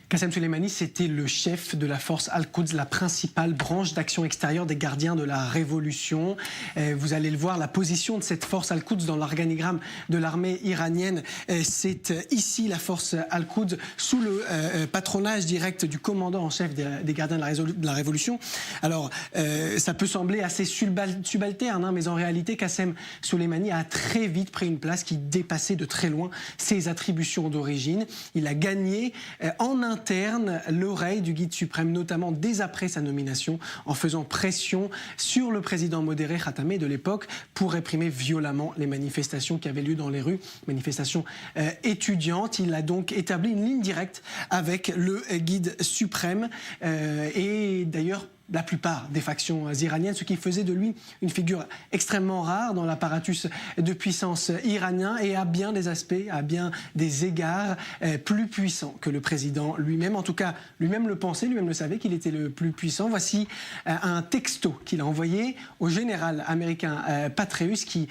Qassem Soleimani, c'était le chef de la force Al-Quds, la principale branche d'action extérieure des gardiens de la révolution. Vous allez le voir, la position de cette force Al-Quds dans l'organigramme de l'armée iranienne, c'est ici la force Al-Quds sous le patronage direct du commandant en chef des gardiens de la révolution. Alors, ça peut sembler assez subalterne, mais en réalité, Qassem Soleimani a très vite pris une place qui dépassait de très loin ses attributions d'origine. Il a gagné en interne l'oreille du guide suprême, notamment dès après sa nomination, en faisant pression sur le président modéré Khatameh de l'époque pour réprimer violemment les manifestations qui avaient lieu dans les rues, manifestations étudiantes. Il a donc établi une ligne directe avec le guide suprême et d'ailleurs la plupart des factions iraniennes, ce qui faisait de lui une figure extrêmement rare dans l'apparatus de puissance iranien et à bien des aspects, à bien des égards, plus puissant que le président lui-même. En tout cas, lui-même le pensait, lui-même le savait qu'il était le plus puissant. Voici un texto qu'il a envoyé au général américain Petraeus qui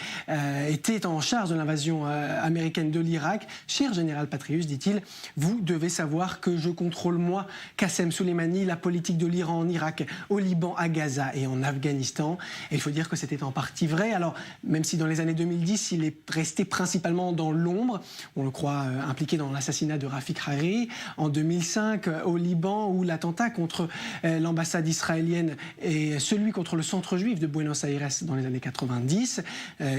était en charge de l'invasion américaine de l'Irak. « Cher général Petraeus, dit-il, vous devez savoir que je contrôle, moi, Qassem Soleimani, la politique de l'Iran en Irak, au Liban, à Gaza et en Afghanistan. » Et il faut dire que c'était en partie vrai. Alors, même si dans les années 2010, il est resté principalement dans l'ombre, on le croit impliqué dans l'assassinat de Rafik Hariri, en 2005 au Liban, où l'attentat contre l'ambassade israélienne et celui contre le centre juif de Buenos Aires dans les années 90,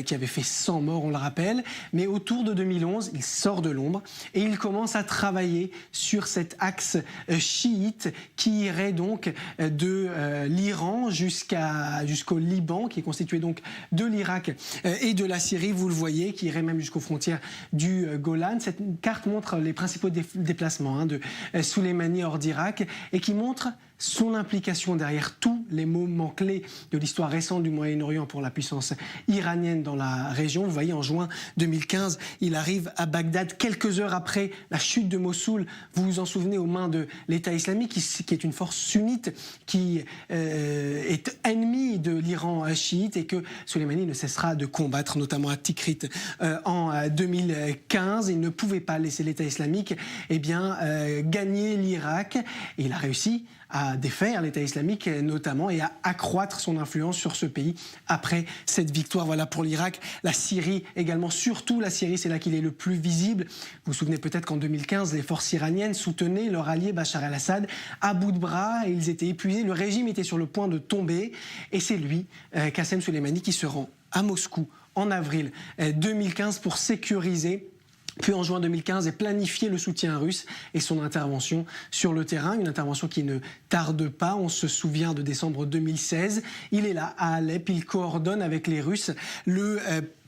qui avait fait 100 morts, on le rappelle. Mais autour de 2011, il sort de l'ombre et il commence à travailler sur cet axe chiite qui irait donc de l'Iran jusqu'au Liban, qui est constitué donc de l'Irak et de la Syrie, vous le voyez, qui irait même jusqu'aux frontières du Golan. Cette carte montre les principaux déplacements de Soleimani hors d'Irak et qui montre son implication derrière tous les moments clés de l'histoire récente du Moyen-Orient pour la puissance iranienne dans la région. Vous voyez, en juin 2015, il arrive à Bagdad quelques heures après la chute de Mossoul. Vous vous en souvenez, aux mains de l'État islamique, qui est une force sunnite qui est ennemie de l'Iran chiite et que Soleimani ne cessera de combattre, notamment à Tikrit en 2015. Il ne pouvait pas laisser l'État islamique gagner l'Irak. Et il a réussi à défaire l'État islamique notamment et à accroître son influence sur ce pays après cette victoire. Voilà pour l'Irak. La Syrie également, surtout la Syrie, c'est là qu'il est le plus visible. Vous vous souvenez peut-être qu'en 2015, les forces iraniennes soutenaient leur allié Bachar el-Assad à bout de bras et ils étaient épuisés. Le régime était sur le point de tomber et c'est lui, Qassem Soleimani, qui se rend à Moscou en avril 2015 pour sécuriser, puis en juin 2015, et planifier le soutien russe et son intervention sur le terrain. Une intervention qui ne tarde pas. On se souvient de décembre 2016. Il est là, à Alep. Il coordonne avec les Russes le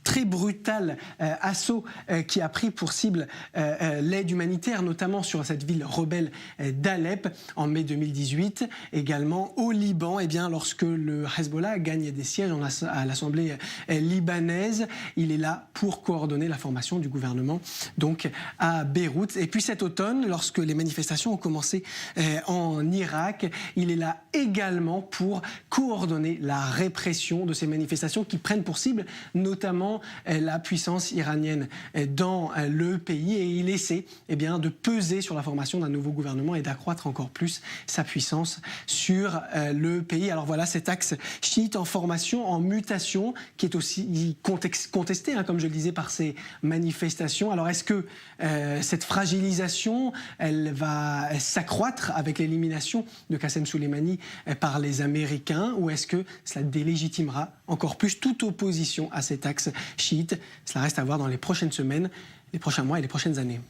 très brutal assaut qui a pris pour cible l'aide humanitaire, notamment sur cette ville rebelle d'Alep en mai 2018. Également au Liban, lorsque le Hezbollah gagne des sièges à l'Assemblée libanaise, il est là pour coordonner la formation du gouvernement donc à Beyrouth. Et puis cet automne, lorsque les manifestations ont commencé en Irak, il est là également pour coordonner la répression de ces manifestations qui prennent pour cible notamment la puissance iranienne dans le pays, et il essaie de peser sur la formation d'un nouveau gouvernement et d'accroître encore plus sa puissance sur le pays. Alors voilà cet axe chiite en formation, en mutation, qui est aussi contesté, comme je le disais, par ces manifestations. Alors est-ce que cette fragilisation, elle va s'accroître avec l'élimination de Qassem Soleimani par les Américains, ou est-ce que cela délégitimera encore plus toute opposition à cet axe chiite? Cela reste à voir dans les prochaines semaines, les prochains mois et les prochaines années.